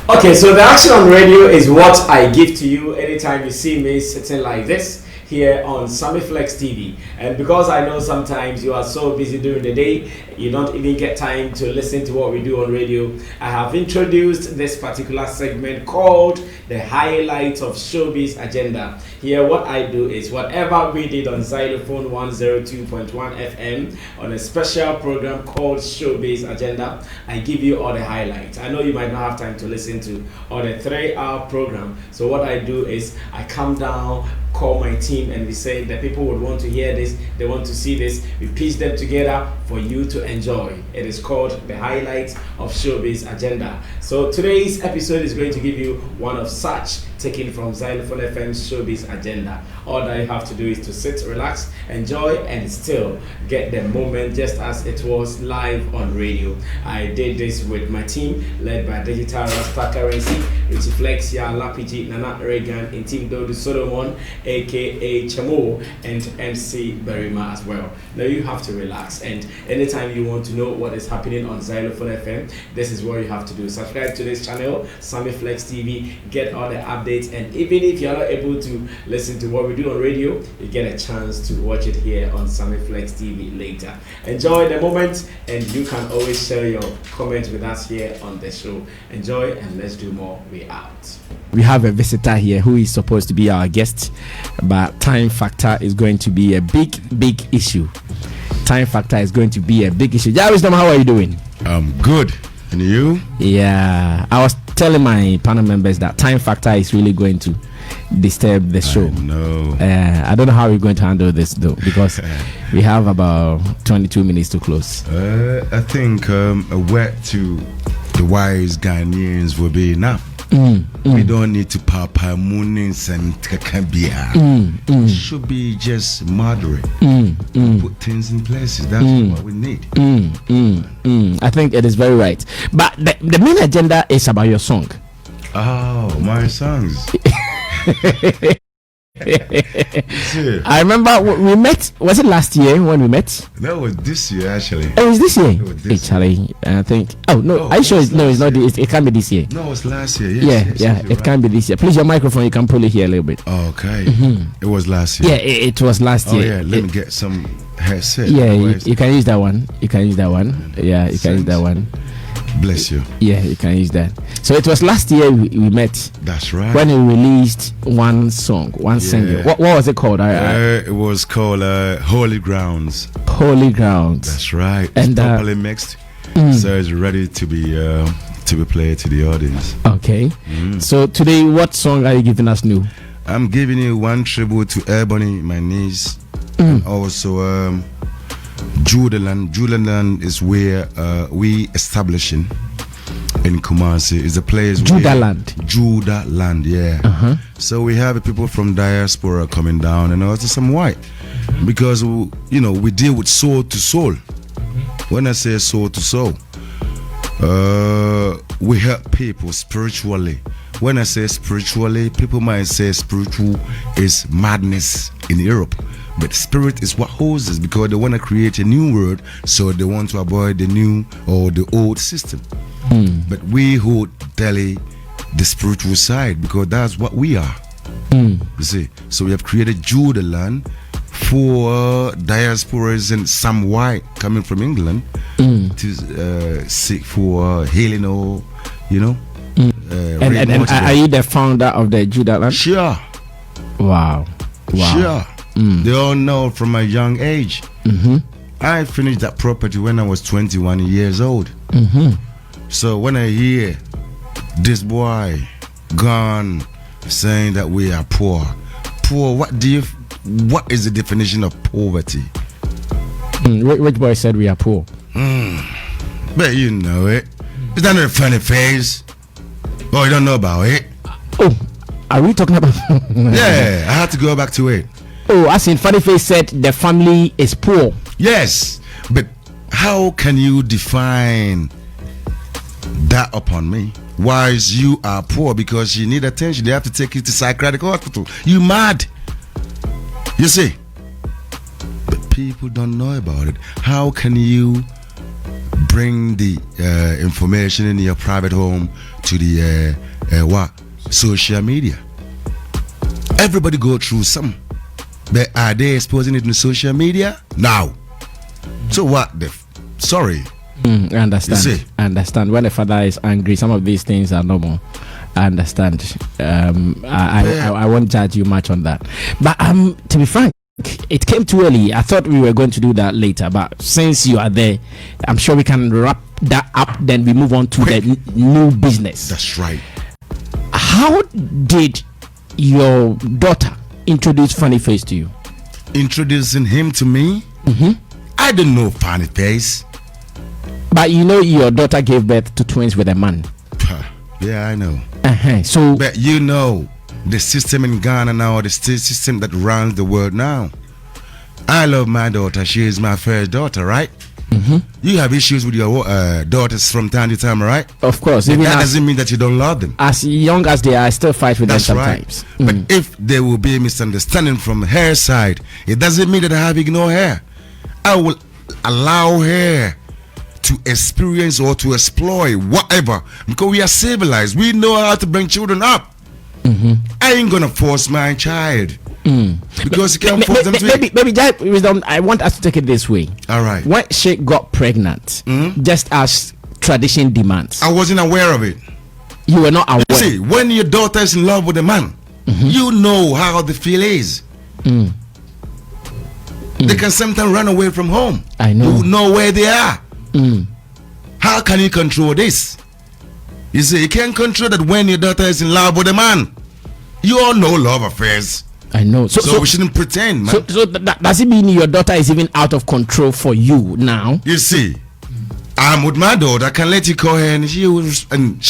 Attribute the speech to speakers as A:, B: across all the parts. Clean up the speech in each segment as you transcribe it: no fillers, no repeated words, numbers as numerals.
A: Okay, so the action on radio is what I give to you anytime you see me sitting like this here on Sammy Flex TV. And because I know sometimes you are so busy during the day, you don't even get time to listen to what we do on radio, I have introduced this particular segment called the highlights of Showbiz Agenda. Here, what I do is whatever we did on Xylophone 102.1 FM on a special program called Showbiz Agenda, I give you all the highlights. I know you might not have time to listen to all the 3-hour program, so what I do is I come down, call my team, and we say the people would want to hear this, they want to see this, we piece them together for you to enjoy. It is called the highlights of Showbiz Agenda. So today's episode is going to give you one of such, taken from Xylophone FM's Showbiz Agenda. All that you have to do is to sit, relax, enjoy, and still get the moment just as it was live on radio. I did this with my team led by Digital Rasta Currency, Richie Flex, Ya Lapiji, Nana Reagan, and Team Dodu Solomon, aka Chamo, and MC Berima as well. Now you have to relax, and anytime you want to know what is happening on Xylophone FM, this is what you have to do. Subscribe to this channel, Sammy Flex TV, get all the updates, and even if you are not able to listen to what we do on radio, you get a chance to watch it here on Sammy Flex TV later. Enjoy the moment, and you can always share your comments with us here on the show. Enjoy, and let's do more. We out.
B: We have a visitor here who is supposed to be our guest, but time factor is going to be a big issue. Time factor is going to be a big issue. Wisdom, how are you doing?
C: I'm good. And you?
B: Yeah, I was telling my panel members that time factor is really going to disturb the show.
C: No.
B: I don't know how we're going to handle this though, because we have about 22 minutes to close.
C: I think a word to the wise Ghanaians will be enough. We don't need to papa moonings and kakabia. Should be just moderate. Put things in places. That's what we need.
B: I think it is very right. But the main agenda is about your song.
C: Oh, my songs.
B: I remember we met. Was it last year when we met?
C: That was this year, actually.
B: Oh, it's this year.
C: It was this
B: Charlie, I think. Oh no, are you sure? It's not. It can't be this year.
C: No, it's last year. Yes,
B: it can't be this year. Please, your microphone. You can pull it here a little bit.
C: Okay. It was last year.
B: Yeah, it was last year.
C: Oh yeah. Let me get some headset.
B: Yeah, you can use that one. You can use that one. Yeah, you can use that one.
C: Bless you.
B: Yeah, you can use that. So it was last year we met.
C: That's right.
B: When we released one song, one single. What was it called?
C: It was called Holy Grounds.
B: Holy Grounds.
C: That's right.
B: And
C: it's properly mixed, so it's ready to be played to the audience.
B: Okay. So today, what song are you giving us new?
C: I'm giving you one tribute to Ebony, my niece, and also Judaland. Judaland is where we establishing in Kumasi. Is a place Judaland, yeah. So we have people from diaspora coming down, and also some white, because we deal with soul to soul. When I say soul to soul, we help people spiritually. When I say spiritually, people might say spiritual is madness in Europe. But spirit is what holds us, because they want to create a new world, so they want to avoid the new or the old system. But we hold daily the spiritual side, because that's what we are. You see, so we have created Judaland for diasporas and some white coming from England to seek for healing, or
B: and are you the founder of the Judaland?
C: Sure.
B: Wow.
C: Sure. They all know from my young age. I finished that property when I was 21 years old. So when I hear this boy gone saying that we are poor, what is the definition of poverty?
B: Which boy said we are poor?
C: But you know it. Is that not a funny face? Oh, you don't know about it?
B: Oh, are we talking about?
C: Yeah, I had to go back to it.
B: Oh, as in Funny Face said, the family is poor.
C: Yes, but how can you define that upon me? Why is you are poor? Because you need attention. They have to take you to psychiatric hospital. You mad? You see? But people don't know about it. How can you bring the information in your private home to the social media. Everybody go through some. But are they exposing it in social media? No. So what? Sorry.
B: I understand.
C: You see?
B: I understand. When a father is angry, some of these things are normal. I understand. I won't judge you much on that. But to be frank, it came too early. I thought we were going to do that later. But since you are there, I'm sure we can wrap that up. Then we move on to the new business.
C: That's right.
B: How did your daughter introduce Funny Face to you?
C: Introducing him to me? I don't know Funny Face.
B: But you know your daughter gave birth to twins with a man.
C: Yeah, I know.
B: So,
C: but you know the system in Ghana now, the system that runs the world now. I love my daughter. She is my first daughter, right? You have issues with your daughters from time to time, right?
B: Of course.
C: That doesn't mean that you don't love them.
B: As young as they are, I still fight with them sometimes.
C: Right. But if there will be a misunderstanding from her side, it doesn't mean that I have ignored her. I will allow her to experience or to exploit whatever, because we are civilized. We know how to bring children up. I ain't gonna force my child because you can't force them to.
B: Maybe wisdom. I want us to take it this way.
C: All right.
B: When she got pregnant, just as tradition demands,
C: I wasn't aware of it.
B: You were not aware.
C: See, when your daughter is in love with a man, you know how the feel is. They can sometimes run away from home.
B: I know.
C: You know where they are. How can you control this? You see, you can't control that when your daughter is in love with a man. You all know love affairs.
B: I know. So
C: we shouldn't pretend, man.
B: So does it mean your daughter is even out of control for you now?
C: You see, I'm with my daughter. I can let you call her and she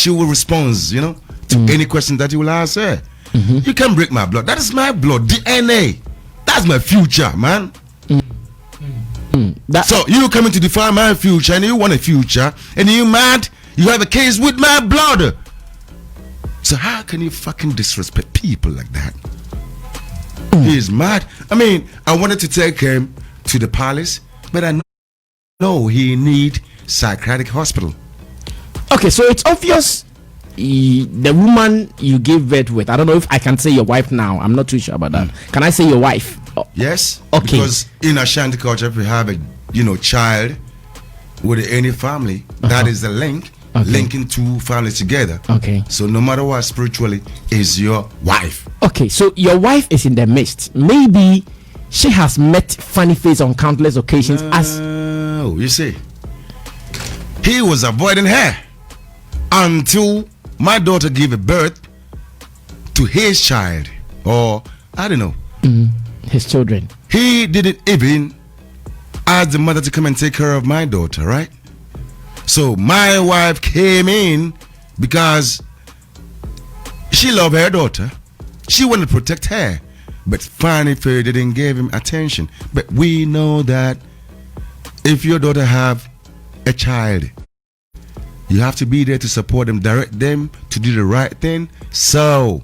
C: will respond, you know, to any question that you will ask her. You can break my blood. That is my blood, DNA. That's my future, man. So you coming to define my future and you want a future and you mad? You have a case with my blood. So how can you fucking disrespect people like that? He is mad. I mean, I wanted to take him to the palace, but I know he need psychiatric hospital. Okay, so it's obvious the woman you gave birth with, I don't know if I can say your wife now. I'm not too sure about that. Can I say your wife? Yes.
B: Okay.
C: Because in Ashanti culture, if you have a child with any family, that is the link. Linking two families together. Okay. So no matter what, spiritually, is your wife.
B: Okay, so your wife is in the midst. Maybe she has met Funny Face on countless occasions.
C: Oh, you see, he was avoiding her until my daughter gave a birth to his child, or I don't know,
B: his children.
C: He didn't even ask the mother to come and take care of my daughter, right? So my wife came in because she loved her daughter. She wanted to protect her. But Funny Face didn't give him attention. But we know that if your daughter have a child, you have to be there to support them, direct them to do the right thing, so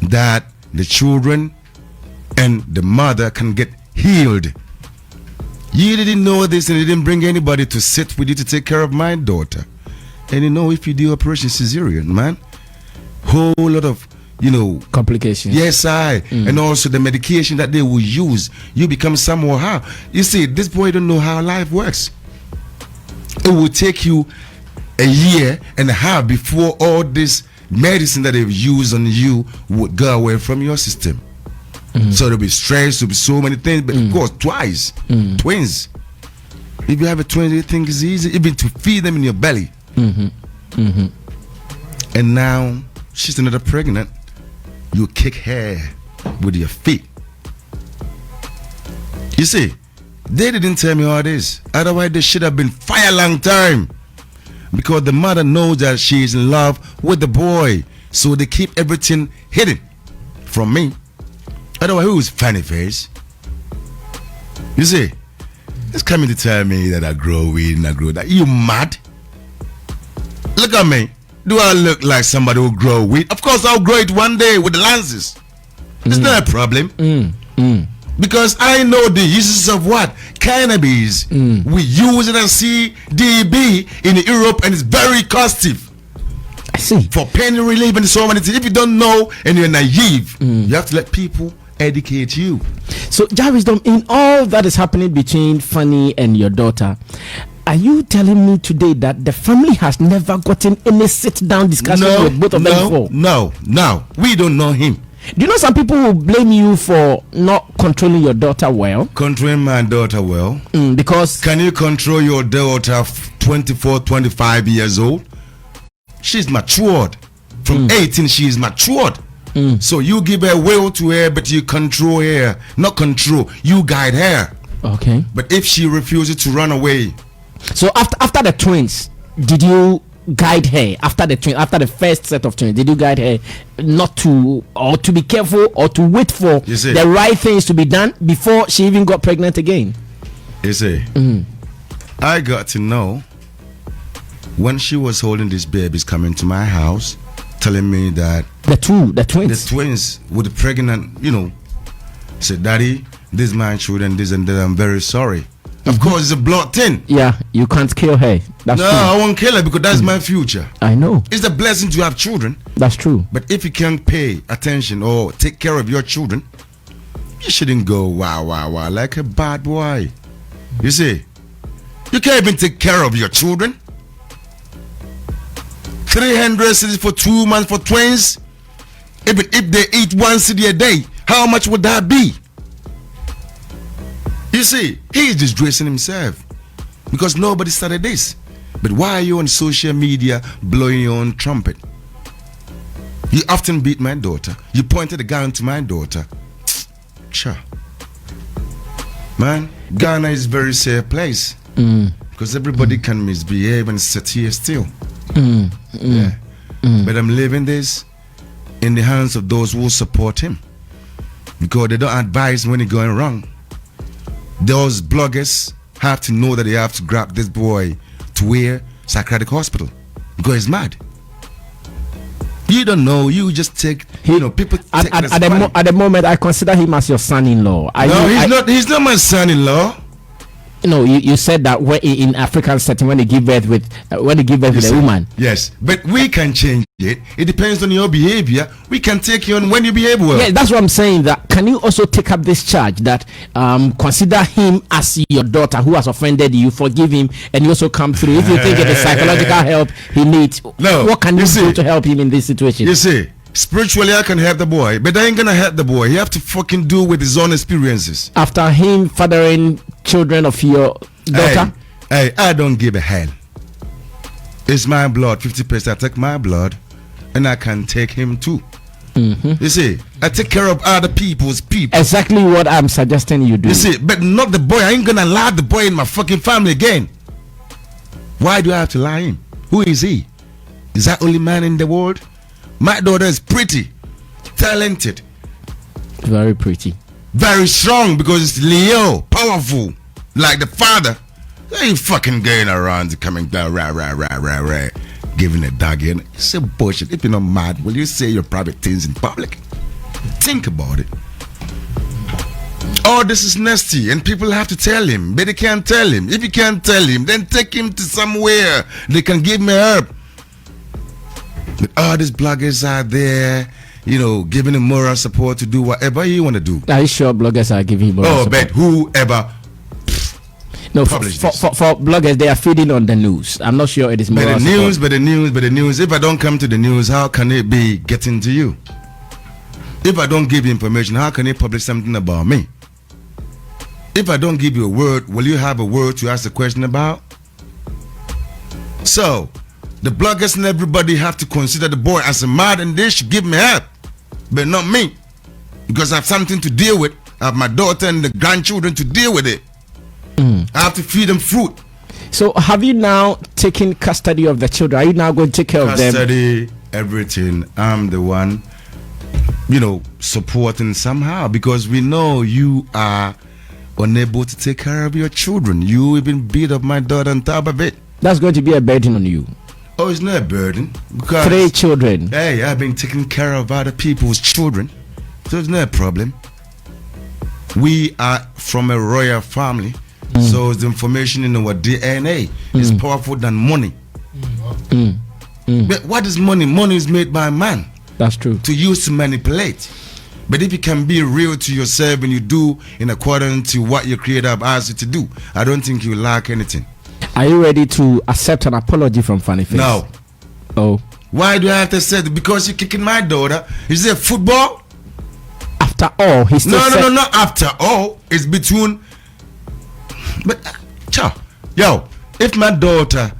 C: that the children and the mother can get healed. You didn't know this, and you didn't bring anybody to sit with you to take care of my daughter. And you know, if you do operation cesarean, man, whole lot of,
B: complications.
C: Yes, and also the medication that they will use, you become somehow. You see, this boy don't know how life works. It will take you a year and a half before all this medicine that they've used on you would go away from your system. So there'll be stress, there'll be so many things, but of course, twins. If you have a twin, you think it's easy, even to feed them in your belly. And now she's another pregnant. You kick her with your feet. You see, they didn't tell me all this. Otherwise, they should have been fired a long time. Because the mother knows that she is in love with the boy, so they keep everything hidden from me. Otherwise, who is Funny Face? You see, it's coming to tell me that I grow weed and I grow that. You mad? Look at me. Do I look like somebody who grow weed? Of course, I'll grow it one day with the lenses. It's not a problem. Because I know the uses of what? Cannabis. We use it as CDB in Europe, and it's very costly.
B: I see.
C: For pain relief and so many things. If you don't know and you're naive, you have to let people educate you.
B: So, Jarvisdom, in all that is happening between Fanny and your daughter, are you telling me today that the family has never gotten any sit-down discussion with both of them before?
C: No. We don't know him.
B: Do you know some people will blame you for not controlling your daughter well?
C: Controlling my daughter well?
B: Because...
C: Can you control your daughter 24, 25 years old? She's matured. From 18, she is matured. So you give her will to her, but you control her. Not control, you guide her.
B: Okay.
C: But if she refuses to run away...
B: So after the twins, did you guide her? After the first set of twins, did you guide her not to, or to be careful, or to wait for the right things to be done before she even got pregnant again?
C: You see, I got to know when she was holding these babies coming to my house, telling me that
B: the twins
C: with the pregnant, said, "Daddy, this is my children, this and that. I'm very sorry." Of course, it's a blood thing.
B: Yeah, you can't kill her. That's true.
C: I won't kill her because that's my future.
B: I know.
C: It's a blessing to have children.
B: That's true.
C: But if you can't pay attention or take care of your children, you shouldn't go wow like a bad boy. You see, you can't even take care of your children. 300 cities for 2 months for twins. Even if they eat 1 city a day, how much would that be? You see, he is disgracing himself because nobody started this. But why are you on social media blowing your own trumpet? You often beat my daughter. You pointed a gun to my daughter. Cha. Man, Ghana is a very safe place because everybody can misbehave and sit here still. But I'm leaving this in the hands of those who support him because they don't advise when he's going wrong. Those bloggers have to know that they have to grab this boy to where psychiatric hospital because he's mad. You don't know. You just take. People take
B: at the moment. I consider him as your son-in-law.
C: He's not my son-in-law.
B: You said that in African setting when they give birth with a woman.
C: Yes, but we can change it. It depends on your behavior. We can take you on when you behave well.
B: Yeah, that's what I'm saying. That can you also take up this charge that consider him as your daughter who has offended you, forgive him, and you also come through. If you think it is psychological help he needs, what can you do to help him in this situation?
C: You see, spiritually I can help the boy, but I ain't gonna help the boy. He have to fucking do with his own experiences.
B: After him fathering children of your daughter?
C: Hey, I don't give a hell. It's my blood, 50%. I take my blood, and I can take him too. You see, I take care of other people's people.
B: Exactly what I'm suggesting you do.
C: You see, but not the boy. I ain't gonna lie the boy in my fucking family again. Why do I have to lie him? Who is he? Is that only man in the world? My daughter is pretty, talented,
B: very pretty,
C: very strong because it's Leo, powerful, like the father. They ain't fucking going around coming down, rah, giving a dog in. It's a bullshit. If you're not mad, will you say your private things in public? Think about it. Oh, this is nasty, and people have to tell him, but they can't tell him. If you can't tell him, then take him to somewhere they can give me help. But all these bloggers out there, giving him moral support to do whatever he want to do.
B: Are you sure bloggers are giving him moral support?
C: But whoever.
B: No, for bloggers, they are feeding on the news. I'm not sure it is moral support.
C: But the news. If I don't come to the news, how can it be getting to you? If I don't give you information, how can it publish something about me? If I don't give you a word, will you have a word to ask a question about? So, the bloggers and everybody have to consider the boy as a man, and they should give me help, but not me, because I have something to deal with. I have my daughter and the grandchildren to deal with it. I have to feed them fruit.
B: So have you now taken custody of the children? Are you now going to take care of them?
C: Custody, everything. I'm the one, supporting somehow, because we know you are unable to take care of your children. You even beat up my daughter on top of it.
B: That's going to be a burden on you.
C: Oh, it's not a burden. Because
B: 3 children.
C: Hey, I've been taking care of other people's children, so it's not a problem. we are from a royal family, so the information in our DNA is powerful than money. But what is money? Money is made by man.
B: That's true.
C: To use to manipulate. But if you can be real to yourself and you do in accordance to what your creator have asked you to do, I don't think you lack anything.
B: Are you ready to accept an apology from Funny Face?
C: No.
B: Oh.
C: Why do I have to say that? Because you're kicking my daughter. Is it football?
B: After all, he's still
C: No, not after all. It's between. But, yo, if my daughter,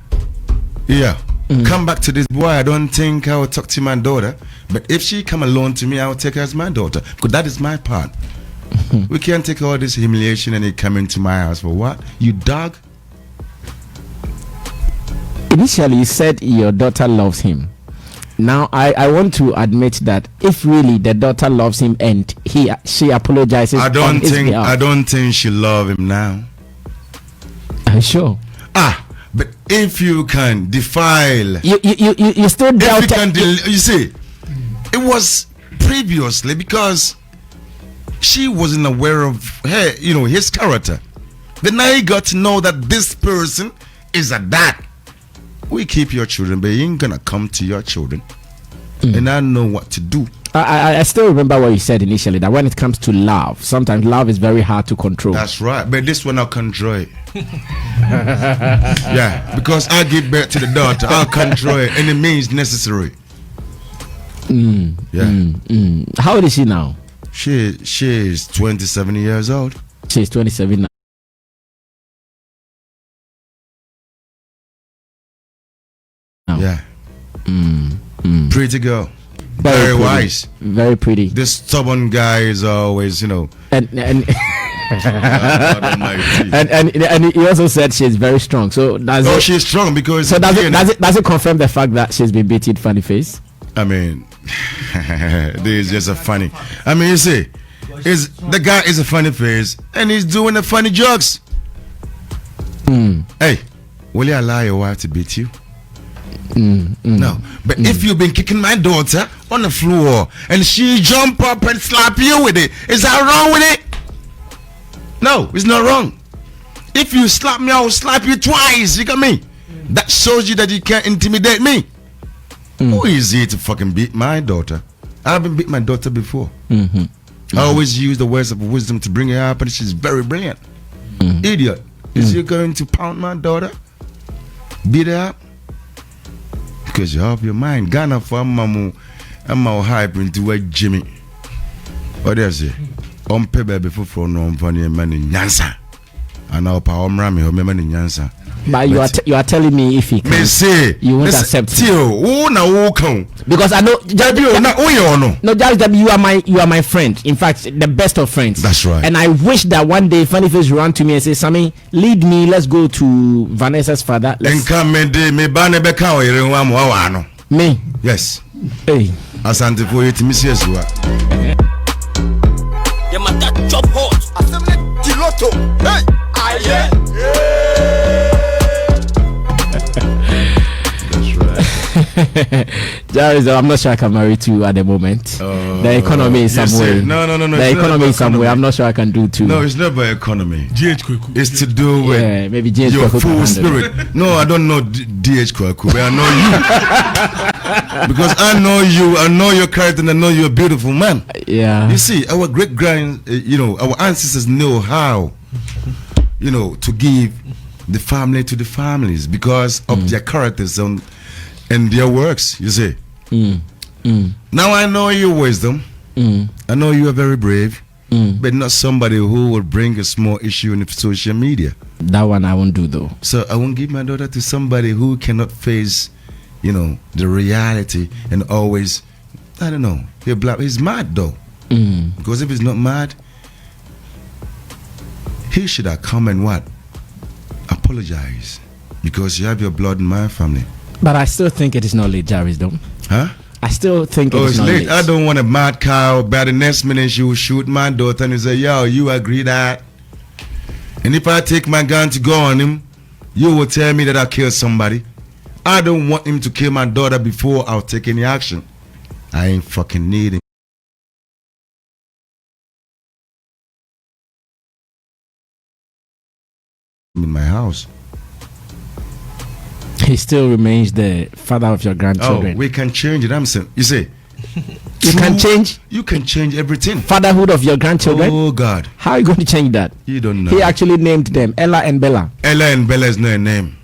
C: come back to this boy, I don't think I will talk to my daughter. But if she come alone to me, I will take her as my daughter, because that is my part. We can't take all this humiliation and he come into my house for what? You dog.
B: Initially, you said your daughter loves him. Now, I want to admit that if really the daughter loves him and she apologizes,
C: I don't think she love him now.
B: Are you sure?
C: But if you can defile,
B: you still doubt.
C: You see, it was previously because she wasn't aware of her, his character. Then now you got to know that this person is a dad. We keep your children, but you ain't gonna come to your children, and I know what to do.
B: I still remember what you said initially, that when it comes to love, sometimes love is very hard to control.
C: That's right, but this one I'll control it. Yeah, because I give birth to the daughter, I'll control it any means necessary.
B: How old is she now?
C: She is 27 years old.
B: She's 27 now.
C: Yeah. Pretty girl. Very
B: pretty.
C: wise.
B: Very pretty.
C: This stubborn guy is always,
B: and
C: and
B: he also said she's very strong. So
C: she's strong because
B: does it confirm the fact that she's been beating Funny Face?
C: I mean, this is just a funny. I mean, you see, the guy is a funny face and he's doing the funny jokes. Hey, will you allow your wife to beat you? No, but if you've been kicking my daughter on the floor and she jump up and slap you with it, is that wrong with it? No, it's not wrong. If you slap me, I will slap you twice. You got me? That shows you that you can't intimidate me. Who is it to fucking beat my daughter? I haven't beat my daughter before. I always use the words of wisdom to bring her up, and she's very brilliant. Idiot. Is you going to pound my daughter? Beat her up? Because you have your mind. Ghana for mamu, I'm all hype into a Jimmy. What does it? Pay baby for no funny man in Yansa. And now power rami or man in Yansa.
B: But you are telling me if he can,
C: say
B: you won't accept it. Because I know you are my friend. In fact, the best of friends.
C: That's right.
B: And I wish that one day Funny Face will run to me and say, Sammy, lead me. Let's go to Vanessa's father. Me.
C: Yes.
B: Hey.
C: Asante for it, Mrs.
D: Job hot. Hey.
B: Jarvis, I'm not sure I can marry two at the moment. The economy is somewhere.
C: No.
B: The economy is somewhere. I'm not sure I can do two.
C: No, it's not about economy. It's to do with
B: maybe
C: your full spirit. No, I don't know DH Kwaku, but I know you. Because I know you, I know your character, and I know you're a beautiful man.
B: Yeah.
C: You see, our our ancestors know how, to give the family to the families because of their characters and their works, you see. Now I know your wisdom. I know you are very brave, but not somebody who will bring a small issue in social media.
B: That one I won't do though.
C: So I won't give my daughter to somebody who cannot face, the reality and always, I don't know, he's mad though. Because if he's not mad, he should have come and apologize, because you have your blood in my family.
B: But I still think it is not late, Jarvis, though.
C: Huh?
B: I still think
C: it's
B: not
C: late.
B: late.
C: I don't want a mad cow. By the next minute, she will shoot my daughter and say, yo, you agree that? And if I take my gun to go on him, you will tell me that I killed somebody. I don't want him to kill my daughter before I'll take any action. I ain't fucking needing in my house.
B: He still remains the father of your grandchildren.
C: Oh, we can change it. I'm saying, you see,
B: you can change.
C: You can change everything.
B: Fatherhood of your grandchildren.
C: Oh God,
B: how are you going to change that?
C: You don't know.
B: He actually named them Ella and Bella.
C: Ella and Bella is not a name.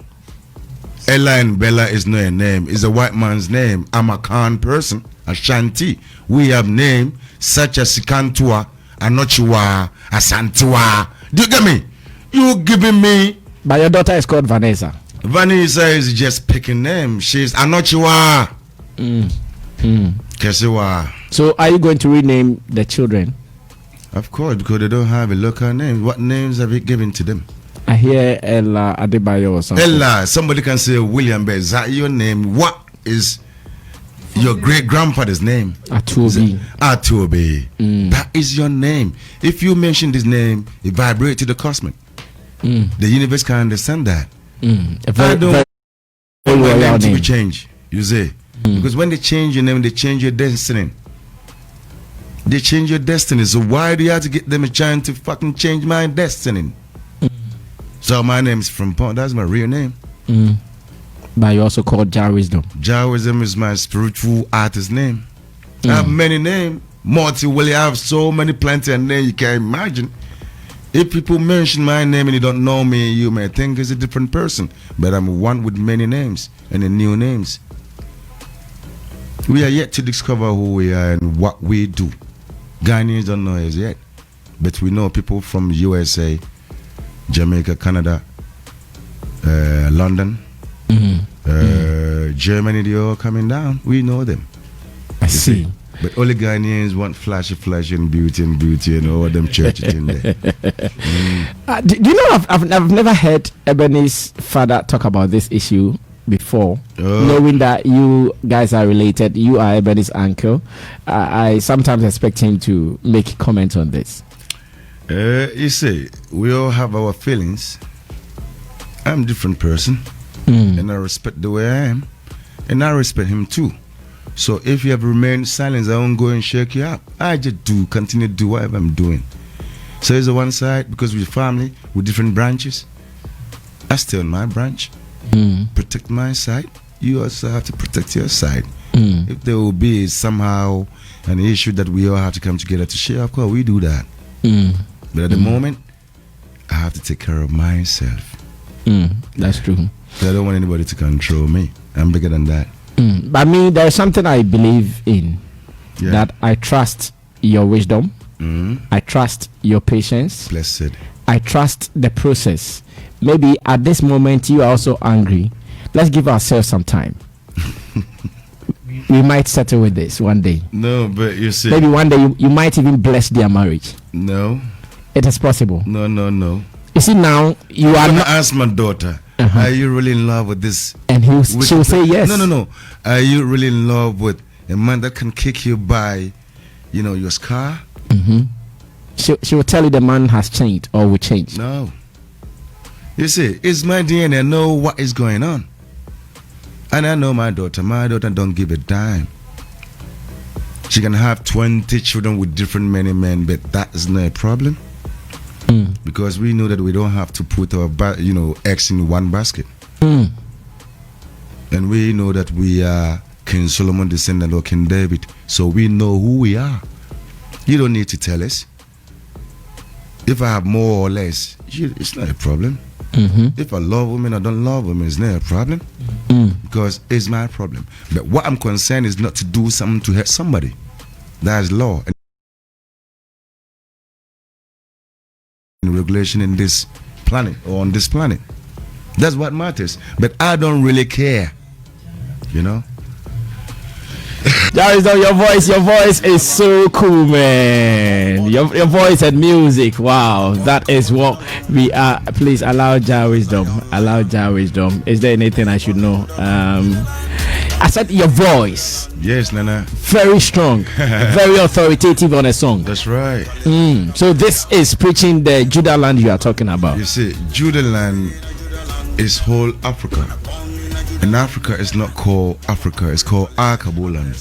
C: Ella and Bella is not a name. It's a white man's name. I'm a Khan person, Ashanti. We have names such as Sikantua, Anochiwa, Asantua. Do you get me? You giving me.
B: But your daughter is called Vanessa.
C: Vanessa is just picking name. She's Anochiwa. Kesiwa.
B: So are you going to rename the children?
C: Of course, because they don't have a local name. What names have you given to them?
B: I hear Ella Adebayo or something.
C: Ella, somebody can say William, but is that your name? What is your great grandfather's name?
B: Atuobi.
C: Atuobi. That is your name. If you mention this name, it vibrates to the cosmic. The universe can understand that. I don't want my name to be changed. You say, because when they change your name, they change your destiny. They change your destiny. So why do you have to get them a chance to fucking change my destiny? So my name is Frimpong. That's my real name.
B: But you also called Jah Wisdom.
C: Jah Wisdom is my spiritual artist name. I have many names. Multi-Willie. I have so many plenty of names you can't imagine. If people mention my name and you don't know me, you may think it's a different person. But I'm one with many names and new names. We are yet to discover who we are and what we do. Ghanaians don't know us yet. But we know people from USA, Jamaica, Canada, London, Germany, they all coming down. We know them.
B: I see.
C: But only Ghanaians want flashy and beauty and all them churches in there.
B: Do you know I've never heard Ebony's father talk about this issue before, knowing that you guys are related. You are Ebony's uncle. I sometimes expect him to make comments on this.
C: You see, we all have our feelings. I'm a different person, and I respect the way I am, and I respect him too. So if you have remained silent, I won't go and shake you up. I just continue to do whatever I'm doing. So it's a one side, because we're family with different branches. I stay on my branch, protect my side. You also have to protect your side. If there will be somehow an issue that we all have to come together to share, of course we do that. But at the moment, I have to take care of myself.
B: That's true.
C: I don't want anybody to control me. I'm bigger than that.
B: But me, there's something I believe in, that I trust your wisdom. I trust your patience.
C: Blessed.
B: I trust the process. Maybe at this moment you are also angry. Let's give ourselves some time. We might settle with this one day.
C: No, but you see,
B: maybe one day you might even bless their marriage.
C: No,
B: it is possible.
C: No.
B: You see, now you are not.
C: Ask my daughter, are you really in love with this?
B: And she will say yes.
C: No. Are you really in love with a man that can kick you by, your scar?
B: She will tell you the man has changed or will change.
C: No. You see, it's my DNA. I know what is going on. And I know my daughter. My daughter don't give a dime. She can have 20 children with different men, but that is not a problem. Because we know that we don't have to put our eggs in one basket. And we know that we are King Solomon descendant or King David. So we know who we are. You don't need to tell us. If I have more or less, it's not a problem. If I love women or don't love women, it's not a problem. Because it's my problem. But what I'm concerned is not to do something to hurt somebody. That is law and regulation in this planet or on this planet. That's what matters. But I don't really care.
B: Your voice is so cool, man. Your voice and music, wow, that is what we are. Please allow Jah Wisdom. Is there anything I should know? I said your voice.
C: Yes, Nana.
B: Very strong, very authoritative on a song.
C: That's right.
B: So this is preaching the Judah land you are talking about.
C: You see, Judah land is whole Africa. And Africa is not called Africa, it's called Akaboland.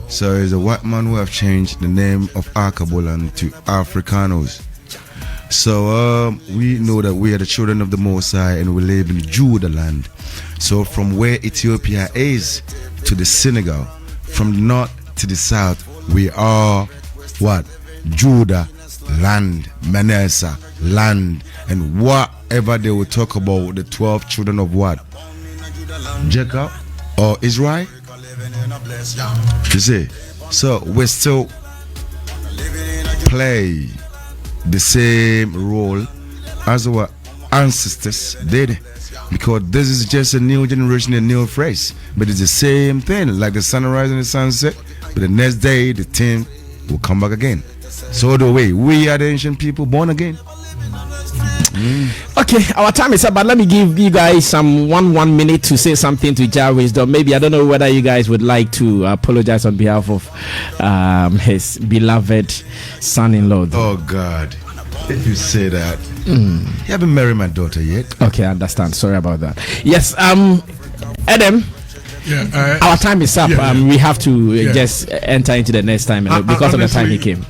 C: So it's a white man who have changed the name of Akaboland to Africanos. So we know that we are the children of the Most High and we live in Judah land. So from where Ethiopia is to the Senegal, from the north to the south, we are what? Judah land, Manasseh land, and whatever they will talk about the 12 children of what? Jacob or Israel? You see, so we still play the same role as our ancestors did, because this is just a new generation, a new phrase, but it's the same thing, like the sunrise and the sunset, but the next day the thing will come back again. So the way we are the ancient people born again.
B: Okay, our time is up, but let me give you guys some one minute to say something to Jah Wisdom. Maybe I don't know whether you guys would like to apologize on behalf of his beloved son-in-law.
C: Oh God, if you say that, you haven't married my daughter yet.
B: Okay, I understand. Sorry about that. Yes, Adam.
E: Yeah,
B: our time is up. We have to just enter into the next time because of the time he came.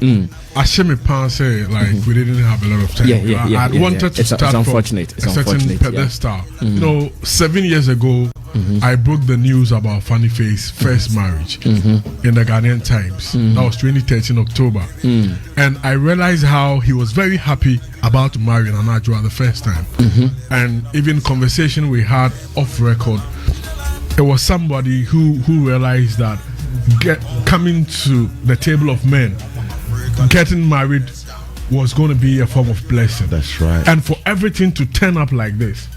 E: Ashemi Pan say we didn't have a lot of time. I wanted to start
B: unfortunate.
E: From a certain pedestal. You know, 7 years ago, I broke the news about Funny Face first marriage in the Ghanaian Times. That was 2013 October, and I realized how he was very happy about marrying Anajua the first time, and even conversation we had off record. It was somebody who realized that coming to the table of men, getting married was going to be a form of blessing.
C: That's right.
E: And for everything to turn up like this,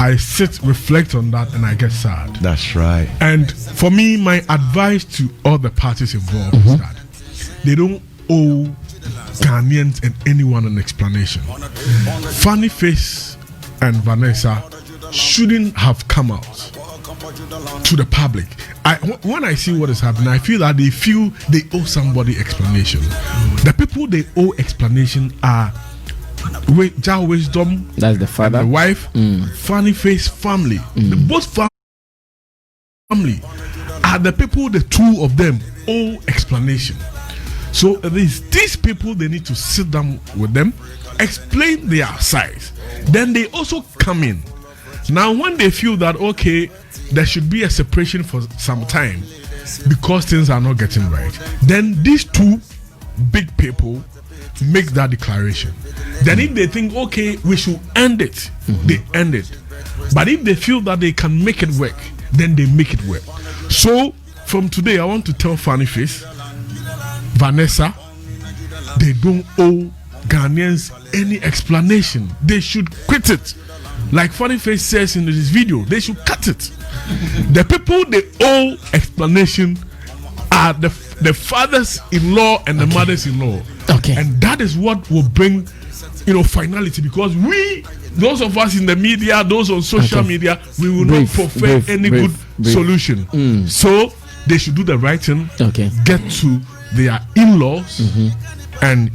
E: I sit, reflect on that, and I get sad.
C: That's right.
E: And for me, my advice to all the parties involved is that they don't owe Ghanaians and anyone an explanation. Funny Face and Vanessa shouldn't have come out to the public. When I see what is happening, I feel that they owe somebody explanation. The people they owe explanation are Jah Wisdom,
B: that's the father,
E: and the wife, Funny Face family. Both family are the people. The two of them owe explanation. So these people, they need to sit down with them, explain their sides. Then they also come in. Now, when they feel that okay, there should be a separation for some time because things are not getting right, then these two big people make that declaration. Then if they think okay, we should end it, they end it. But if they feel that they can make it work, then they make it work. So from today, I want to tell Funny Face, Vanessa, they don't owe Ghanaians any explanation. They should quit it. Like Funny Face says in this video, they should cut it. The people they owe explanation are the fathers-in-law and the mothers-in-law.
B: Okay.
E: And that is what will bring, finality, because those of us in the media, those on social media, we will not prefer any good solution. So they should do the right thing, get to their in-laws, and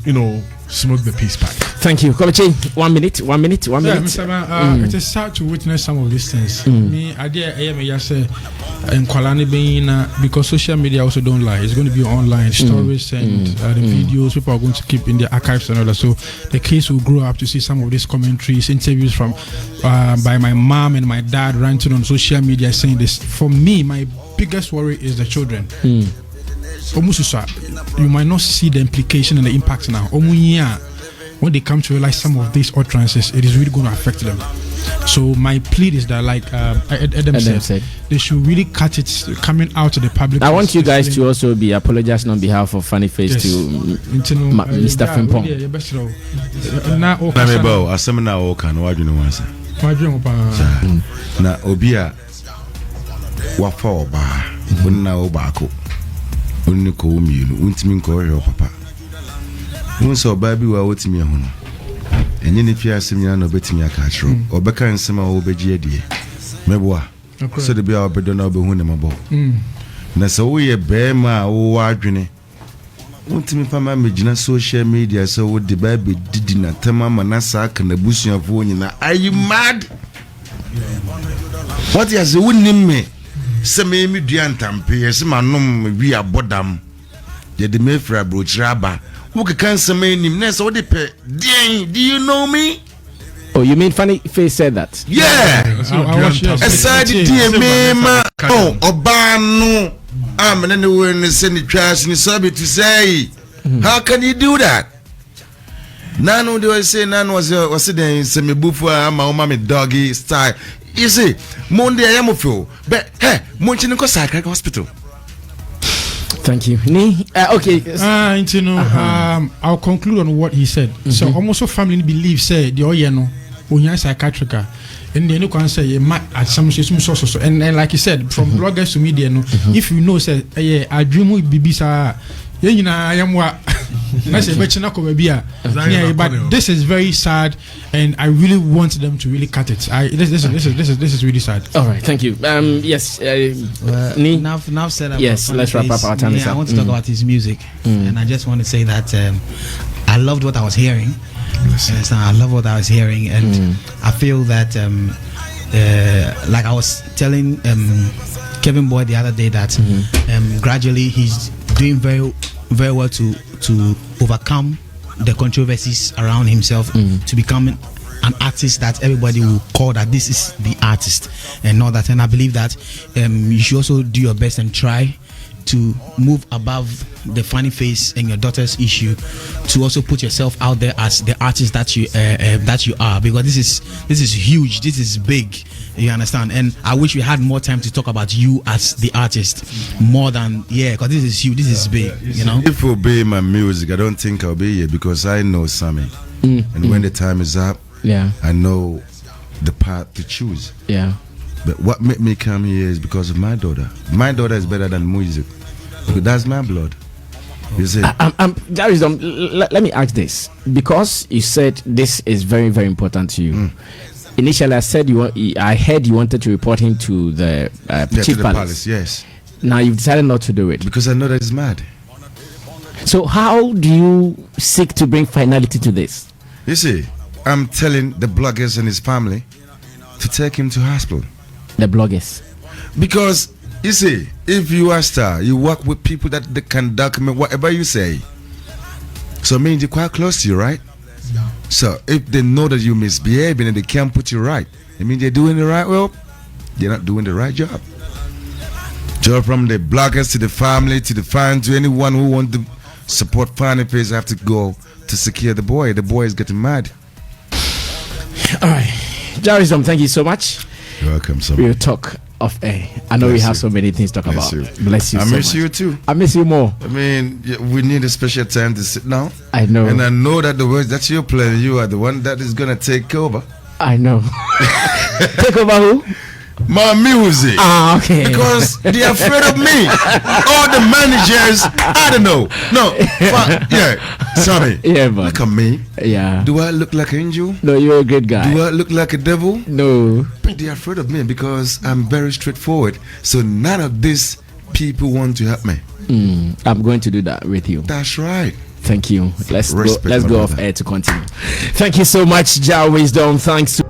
E: smoke the peace pipe.
B: Thank you. Komechi, 1 minute.
F: Yeah, Mr. Man, it is sad to witness some of these things. Me, I say, because social media also don't lie. It's going to be online stories and the videos people are going to keep in their archives and all that. So the kids will grow up to see some of these commentaries, interviews from by my mom and my dad ranting on social media saying this. For me, my biggest worry is the children. You might not see the implication and the impact now. When they come to realize some of these utterances, it is really going to affect them. So my plea is that, like Adam said, they should really cut it coming out to the public.
B: I want you guys to also be apologizing on behalf of Funny Face to Mr. Frimpong.
C: Only call me, Untimin Korea, Papa. Once or baby were with me, and then if you are similar, no betting your catch room, or Becca and Summer over GD. Meboa, so the be our bedon over Hunamabo. Nasa we a bear ma o wadwene. Untimi fama me social media so would the baby did not tema manasa can the bushing of one. Are you mad? What is the winning me? Sammy Duantampe, yes, my name we are bodam. Yet the Mayfra brochure, Who can cancel me? Ness what they pay? Dang, do you know me?
B: Oh, you mean Funny Face said that?
C: Yeah.
F: I watched it.
C: Aside the DMA, oh, Obano. I'm an anywhere in the Senate trash in the suburb to say, how can you do that? Nano do I say Nano was sitting in semi buffo, I'm a doggy style. You see, Monday I am a fool, but hey, Monchinko Psychiatric Hospital.
B: Thank you. Okay.
F: I'll conclude on what he said. So almost all family believe say the oyeno when you're psychiatric. And then you can say at some sources. And like you said, from bloggers to media, if you know, say, I dream with Bibisa, I am what. But this is very sad, and I really want them to really cut it. This is really sad.
B: All right, thank you. Yes,
G: now said about
B: yes. Let's wrap up our time.
G: I want to talk about his music, and I just want to say that I loved what I was hearing. Yes, I love what I was hearing, and I feel that like I was telling Kevin Boy the other day that gradually he's doing very well to overcome the controversies around himself, to become an artist that everybody will call that this is the artist and all that. And I believe that you should also do your best and try to move above the Funny Face and your daughter's issue, to also put yourself out there as the artist that you are, because this is huge, this is big, you understand. And I wish we had more time to talk about you as the artist, more than because this is huge, this is big, you know.
C: If you obey my music, I don't think I'll be here, because I know Sammy, and when the time is up, I know the path to choose. But what made me come here is because of my daughter. My daughter is better than music, because that's my blood. You see?
B: Let me ask this, because you said this is very, very important to you. Initially, I heard you wanted to report him to the Chief Palace.
C: Yes.
B: Now you've decided not to do it
C: because I know that he's mad.
B: So how do you seek to bring finality to this?
C: You see, I'm telling the bloggers and his family to take him to hospital.
B: The bloggers,
C: because you see, if you are a star, you work with people that they can document whatever you say. So it means they're quite close to you, right? So if they know that you misbehaving and they can't put you right, it means they're doing the right. Well, they're not doing the right job. So from the bloggers to the family to the fans to anyone who wants to support Funny Face, have to go to secure the boy. The boy is getting mad.
B: All right, Jarism, thank you so much.
C: You're welcome. So
B: we'll talk off air. I know we have so many things to talk about. Bless you.
C: I
B: so
C: miss
B: much.
C: you too.
B: I miss you more.
C: I mean, we need a special time to sit down.
B: I know.
C: And I know that the words that you're playing, you are the one that is gonna take over.
B: I know. Take over who?
C: My music.
B: Okay.
C: Because they're afraid of me. All the managers, I don't know. No, Sammy.
B: Yeah, man.
C: Look at me.
B: Yeah.
C: Do I look like an angel?
B: No, you're a good guy.
C: Do I look like a devil?
B: No.
C: They're afraid of me because I'm very straightforward. So none of these people want to help me.
B: I'm going to do that with you.
C: That's right.
B: Thank you. Let's
C: Respect,
B: go off air to continue. Thank you so much, Jar Wisdom. Thanks to